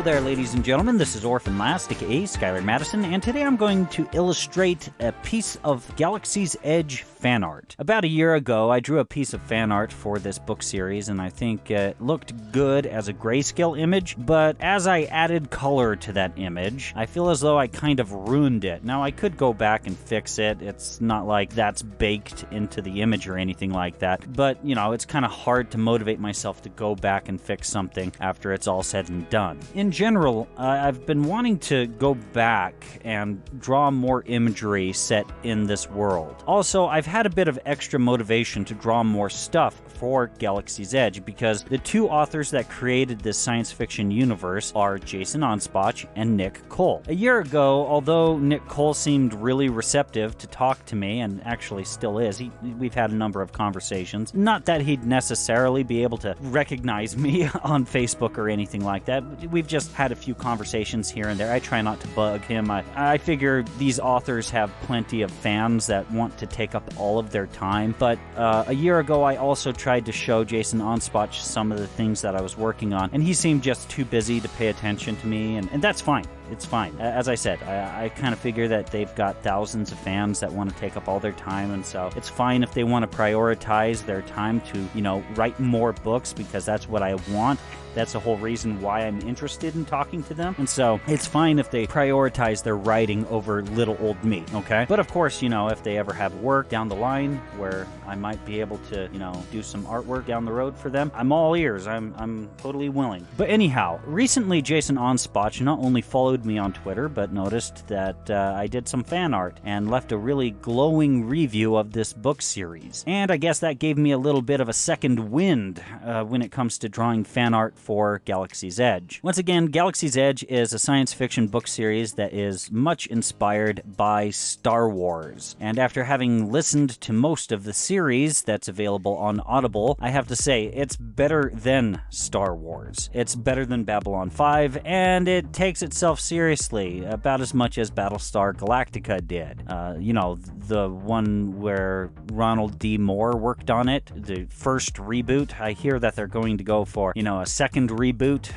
there, ladies and gentlemen. This is Orphan Last, aka Skylar Madison, and today I'm going to illustrate a piece of Galaxy's Edge fan art. About a year ago, I drew a piece of fan art for this book series, and I think it looked good as a grayscale image, but as I added color to that image, I feel as though I kind of ruined it. Now, I could go back and fix it. It's not like that's baked into the image or anything like that, but, you know, it's kind of hard to motivate myself to go back and fix something after it's all said and done. In general, I've been wanting to go back and draw more imagery set in this world. Also, I've had a bit of extra motivation to draw more stuff for Galaxy's Edge because the two authors that created this science fiction universe are Jason Onspach and Nick Cole. A year ago, although Nick Cole seemed really receptive to talk to me, and actually still is, we've had a number of conversations. Not that he'd necessarily be able to recognize me on Facebook or anything like that. We've just had a few conversations here and there. I try not to bug him. I figure these authors have plenty of fans that want to take up all of their time. But a year ago, I also tried to show Jason Onspach some of the things that I was working on, and he seemed just too busy to pay attention to me, and that's fine. It's fine. As I said, I kind of figure that they've got thousands of fans that want to take up all their time, and so it's fine if they want to prioritize their time to, you know, write more books, because that's what I want. That's the whole reason why I'm interested in talking to them. And so it's fine if they prioritize their writing over little old me, okay? But of course, you know, if they ever have work down the line where I might be able to, you know, do some artwork down the road for them, I'm all ears. I'm totally willing. But anyhow, recently Jason Onspach not only followed me on Twitter, but noticed that I did some fan art and left a really glowing review of this book series. And I guess that gave me a little bit of a second wind when it comes to drawing fan art for Galaxy's Edge. Once again, Galaxy's Edge is a science fiction book series that is much inspired by Star Wars. And after having listened to most of the series that's available on Audible, I have to say, it's better than Star Wars. It's better than Babylon 5, and it takes itself seriously about as much as Battlestar Galactica did. You know, the one where Ronald D. Moore worked on it, the first reboot. I hear that they're going to go for, you know, a second reboot.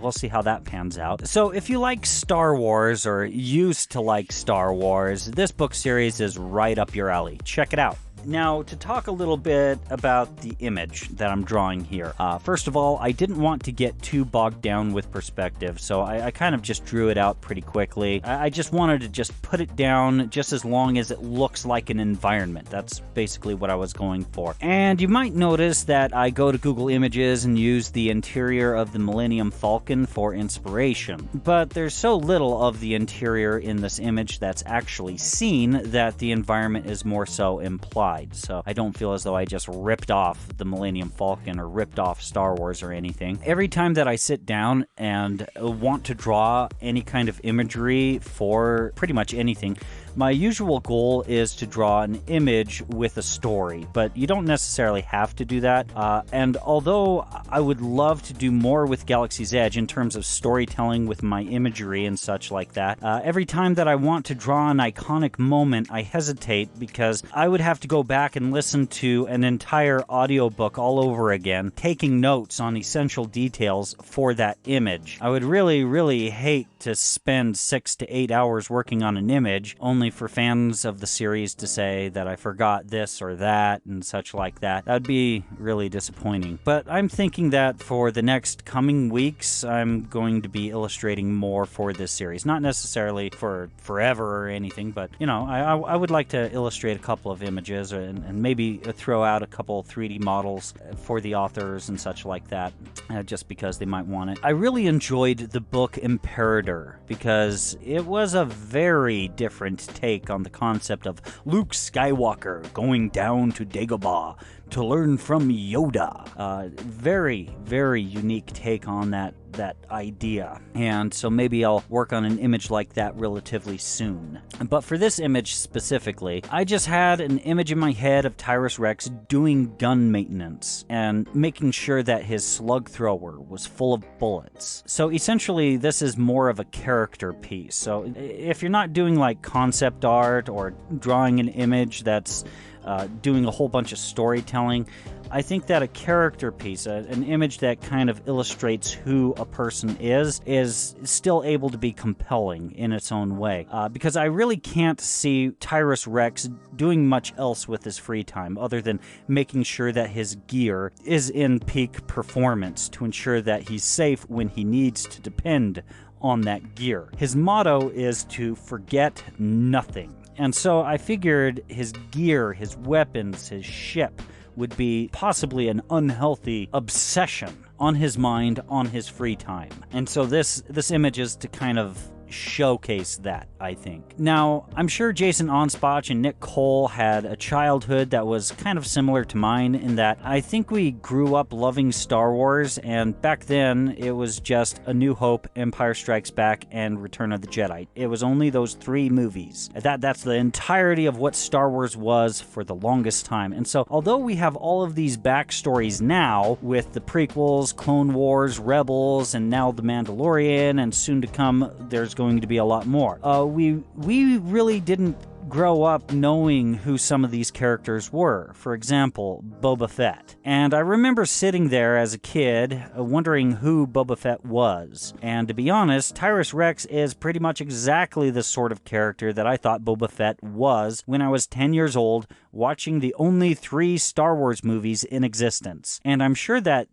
We'll see how that pans out. So if you like Star Wars or used to like Star Wars, this book series is right up your alley. Check it out. Now, to talk a little bit about the image that I'm drawing here. First of all, I didn't want to get too bogged down with perspective, so I kind of just drew it out pretty quickly. I just wanted to just put it down just as long as it looks like an environment. That's basically what I was going for. And you might notice that I go to Google Images and use the interior of the Millennium Falcon for inspiration. But there's so little of the interior in this image that's actually seen that the environment is more so implied. So I don't feel as though I just ripped off the Millennium Falcon or ripped off Star Wars or anything. Every time that I sit down and want to draw any kind of imagery for pretty much anything, my usual goal is to draw an image with a story, but you don't necessarily have to do that. And although I would love to do more with Galaxy's Edge in terms of storytelling with my imagery and such like that, every time that I want to draw an iconic moment, I hesitate because I would have to go back and listen to an entire audiobook all over again, taking notes on essential details for that image. I would really, really hate to spend 6 to 8 hours working on an image only for fans of the series to say that I forgot this or that and such like that. That would be really disappointing. But I'm thinking that for the next coming weeks, I'm going to be illustrating more for this series. Not necessarily for forever or anything, but, you know, I would like to illustrate a couple of images and maybe throw out a couple 3D models for the authors and such like that, just because they might want it. I really enjoyed the book Imperator because it was a very different take on the concept of Luke Skywalker going down to Dagobah to learn from Yoda. Very, very unique take on that idea. And so maybe I'll work on an image like that relatively soon. But for this image specifically, I just had an image in my head of Tyrus Rex doing gun maintenance and making sure that his slug thrower was full of bullets. So essentially, this is more of a character piece. So if you're not doing like concept art or drawing an image that's doing a whole bunch of storytelling. I think that a character piece, an image that kind of illustrates who a person is still able to be compelling in its own way. Because I really can't see Tyrus Rex doing much else with his free time other than making sure that his gear is in peak performance to ensure that he's safe when he needs to depend on that gear. His motto is to forget nothing. And so I figured his gear, his weapons, his ship would be possibly an unhealthy obsession on his mind, on his free time. And so this image is to kind of showcase that, I think. Now, I'm sure Jason Onspach and Nick Cole had a childhood that was kind of similar to mine in that I think we grew up loving Star Wars, and back then it was just A New Hope, Empire Strikes Back, and Return of the Jedi. It was only those 3 movies. That's the entirety of what Star Wars was for the longest time. And so, although we have all of these backstories now with the prequels, Clone Wars, Rebels, and now The Mandalorian, and soon to come there's going to be a lot more. We really didn't grow up knowing who some of these characters were. For example, Boba Fett. And I remember sitting there as a kid wondering who Boba Fett was. And to be honest, Tyrus Rex is pretty much exactly the sort of character that I thought Boba Fett was when I was 10 years old watching the only 3 Star Wars movies in existence. And I'm sure that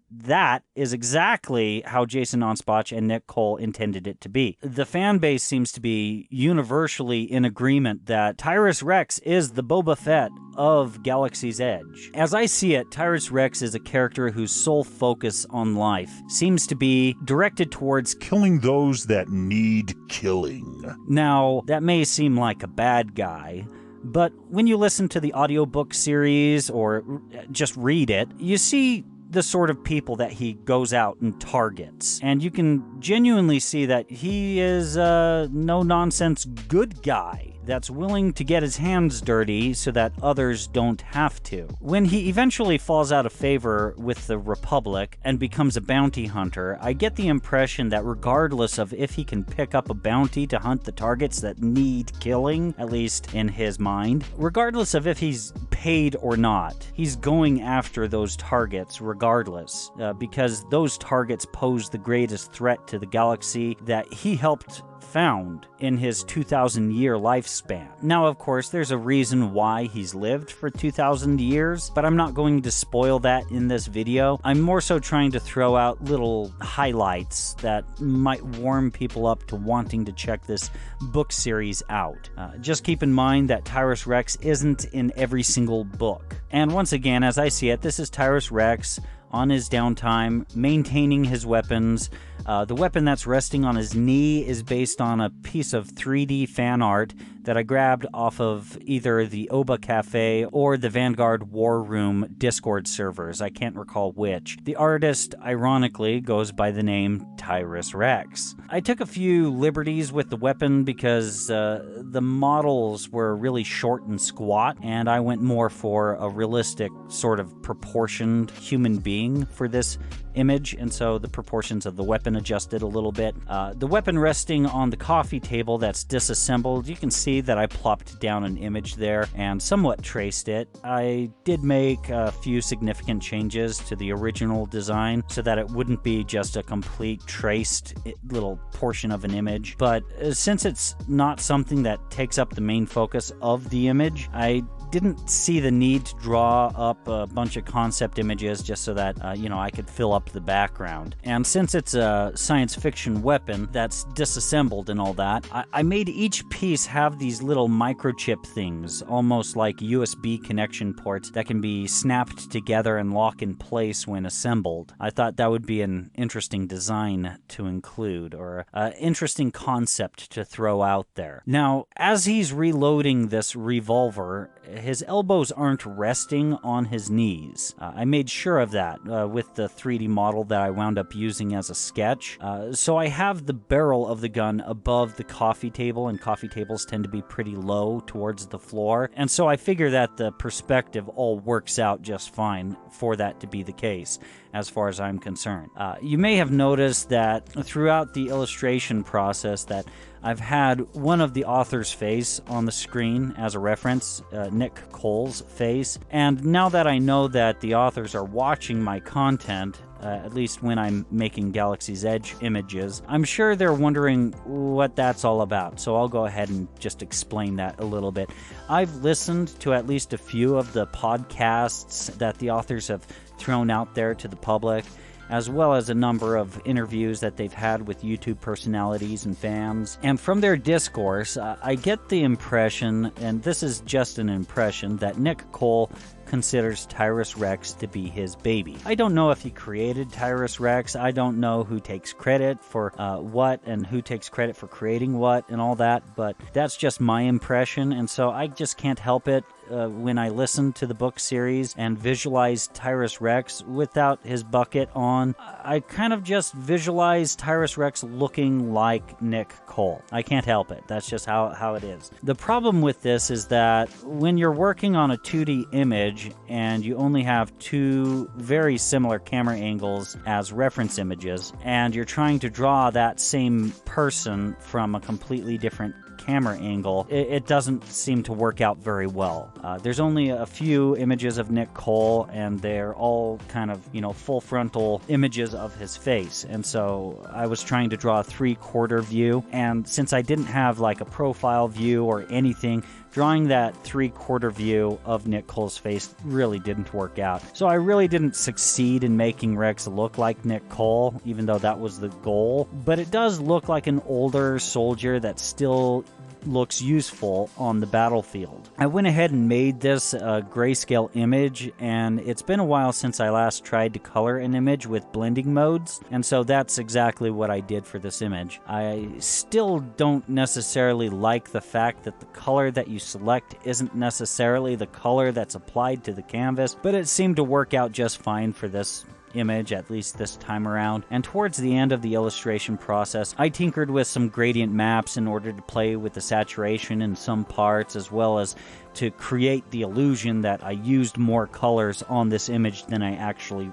is exactly how Jason Onspach and Nick Cole intended it to be. The fan base seems to be universally in agreement that Tyrus Rex is the Boba Fett of Galaxy's Edge. As I see it, Tyrus Rex is a character whose sole focus on life seems to be directed towards killing those that need killing. Now, that may seem like a bad guy, but when you listen to the audiobook series or just read it, you see the sort of people that he goes out and targets. And you can genuinely see that he is a no-nonsense good guy that's willing to get his hands dirty so that others don't have to. When he eventually falls out of favor with the Republic and becomes a bounty hunter, I get the impression that regardless of if he can pick up a bounty to hunt the targets that need killing, at least in his mind, regardless of if he's paid or not, he's going after those targets regardless, because those targets pose the greatest threat to the galaxy that he helped found in his 2,000-year lifespan. Now, of course, there's a reason why he's lived for 2,000 years, but I'm not going to spoil that in this video. I'm more so trying to throw out little highlights that might warm people up to wanting to check this book series out. Just keep in mind that Tyrus Rex isn't in every single book. And once again, as I see it, this is Tyrus Rex on his downtime, maintaining his weapons. The weapon that's resting on his knee is based on a piece of 3D fan art that I grabbed off of either the Oba Cafe or the Vanguard War Room Discord servers. I can't recall which. The artist, ironically, goes by the name Tyrus Rex. I took a few liberties with the weapon because the models were really short and squat, and I went more for a realistic, sort of proportioned human being for this image, and so the proportions of the weapon adjusted a little bit. The weapon resting on the coffee table that's disassembled, you can see that I plopped down an image there and somewhat traced it. I did make a few significant changes to the original design so that it wouldn't be just a complete traced little portion of an image, but since it's not something that takes up the main focus of the image, I didn't see the need to draw up a bunch of concept images just so that, I could fill up the background. And since it's a science fiction weapon that's disassembled and all that, I made each piece have these little microchip things, almost like USB connection ports that can be snapped together and lock in place when assembled. I thought that would be an interesting design to include, or an interesting concept to throw out there. Now, as he's reloading this revolver, his elbows aren't resting on his knees. I made sure of that with the 3D model that I wound up using as a sketch. So I have the barrel of the gun above the coffee table, and coffee tables tend to be pretty low towards the floor. And so I figure that the perspective all works out just fine for that to be the case, as far as I'm concerned. You may have noticed that throughout the illustration process that I've had one of the author's face on the screen as a reference, Nick Cole's face, and now that I know that the authors are watching my content, at least when I'm making Galaxy's Edge images, I'm sure they're wondering what that's all about, so I'll go ahead and just explain that a little bit. I've listened to at least a few of the podcasts that the authors have thrown out there to the public, as well as a number of interviews that they've had with YouTube personalities and fans. And from their discourse, I get the impression, and this is just an impression, that Nick Cole considers Tyrus Rex to be his baby. I don't know if he created Tyrus Rex. I don't know who takes credit for what and who takes credit for creating what and all that, but that's just my impression, and so I just can't help it when I listen to the book series and visualize Tyrus Rex without his bucket on. I kind of just visualize Tyrus Rex looking like Nick Cole. I can't help it. That's just how it is. The problem with this is that when you're working on a 2D image and you only have two very similar camera angles as reference images, and you're trying to draw that same person from a completely different camera angle, it doesn't seem to work out very well. There's only a few images of Nick Cole, and they're all kind of, full frontal images of his face. And so I was trying to draw a 3/4 view, and since I didn't have like a profile view or anything, drawing that 3/4 view of Nick Cole's face really didn't work out. So I really didn't succeed in making Rex look like Nick Cole, even though that was the goal. But it does look like an older soldier that still looks useful on the battlefield. I went ahead and made this a grayscale image, and it's been a while since I last tried to color an image with blending modes, and so that's exactly what I did for this image. I still don't necessarily like the fact that the color that you select isn't necessarily the color that's applied to the canvas, but it seemed to work out just fine for this image, at least this time around. And towards the end of the illustration process, I tinkered with some gradient maps in order to play with the saturation in some parts, as well as to create the illusion that I used more colors on this image than I actually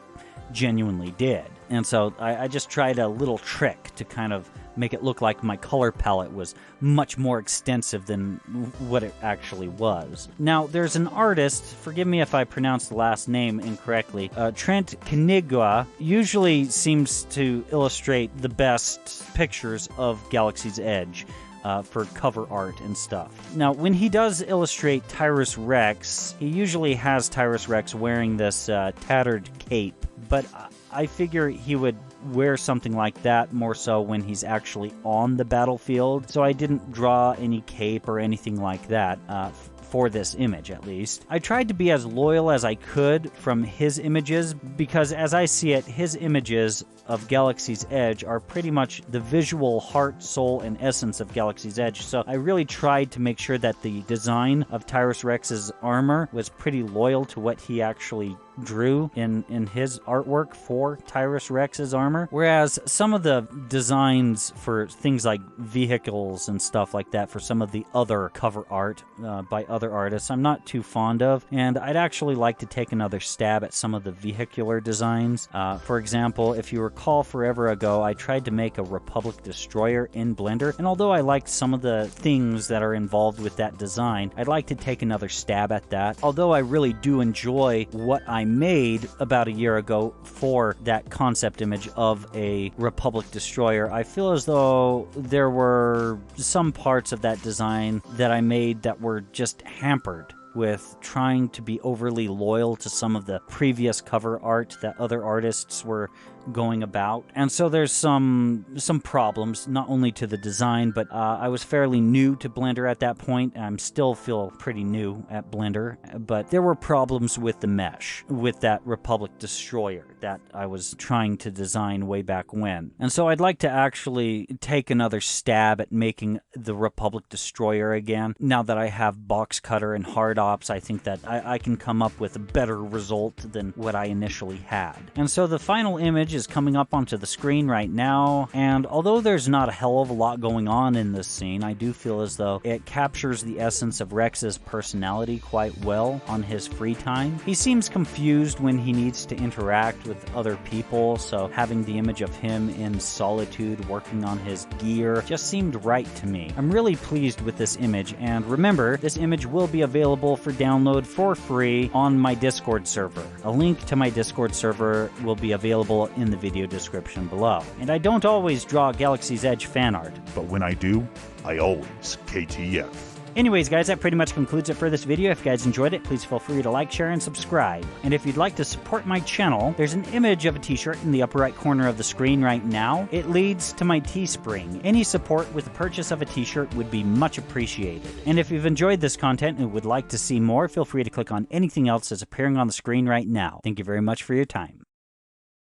genuinely did. And so I just tried a little trick to kind of make it look like my color palette was much more extensive than what it actually was. Now, there's an artist, forgive me if I pronounce the last name incorrectly, Trent Canigua usually seems to illustrate the best pictures of Galaxy's Edge for cover art and stuff. Now, when he does illustrate Tyrus Rex, he usually has Tyrus Rex wearing this tattered cape, but I figure he would wear something like that more so when he's actually on the battlefield, so I didn't draw any cape or anything like that for this image, at least. I tried to be as loyal as I could from his images, because as I see it, his images of Galaxy's Edge are pretty much the visual heart, soul, and essence of Galaxy's Edge, so I really tried to make sure that the design of Tyrus Rex's armor was pretty loyal to what he actually drew in his artwork for Tyrus Rex's armor, whereas some of the designs for things like vehicles and stuff like that for some of the other cover art by other artists I'm not too fond of, and I'd actually like to take another stab at some of the vehicular designs. For example, if you recall, forever ago I tried to make a Republic destroyer in Blender, and although I liked some of the things that are involved with that design, I'd like to take another stab at that. Although I really do enjoy what I made about a year ago for that concept image of a Republic destroyer, I feel as though there were some parts of that design that I made that were just hampered with trying to be overly loyal to some of the previous cover art that other artists were going about. And so there's some problems, not only to the design, but I was fairly new to Blender at that point. I'm still feel pretty new at Blender, but there were problems with the mesh, with that Republic destroyer that I was trying to design way back when. And so I'd like to actually take another stab at making the Republic destroyer again. Now that I have box cutter and hard ops, I think that I can come up with a better result than what I initially had. And so the final image image is coming up onto the screen right now, and although there's not a hell of a lot going on in this scene, I do feel as though it captures the essence of Rex's personality quite well on his free time. He seems confused when he needs to interact with other people, so having the image of him in solitude working on his gear just seemed right to me. I'm really pleased with this image, and remember, this image will be available for download for free on my Discord server. A link to my Discord server will be available in the video description below. And I don't always draw Galaxy's Edge fan art. But when I do, I always KTF. Anyways, guys, that pretty much concludes it for this video. If you guys enjoyed it, please feel free to like, share, and subscribe. And if you'd like to support my channel, there's an image of a t-shirt in the upper right corner of the screen right now. It leads to my Teespring. Any support with the purchase of a t-shirt would be much appreciated. And if you've enjoyed this content and would like to see more, feel free to click on anything else that's appearing on the screen right now. Thank you very much for your time.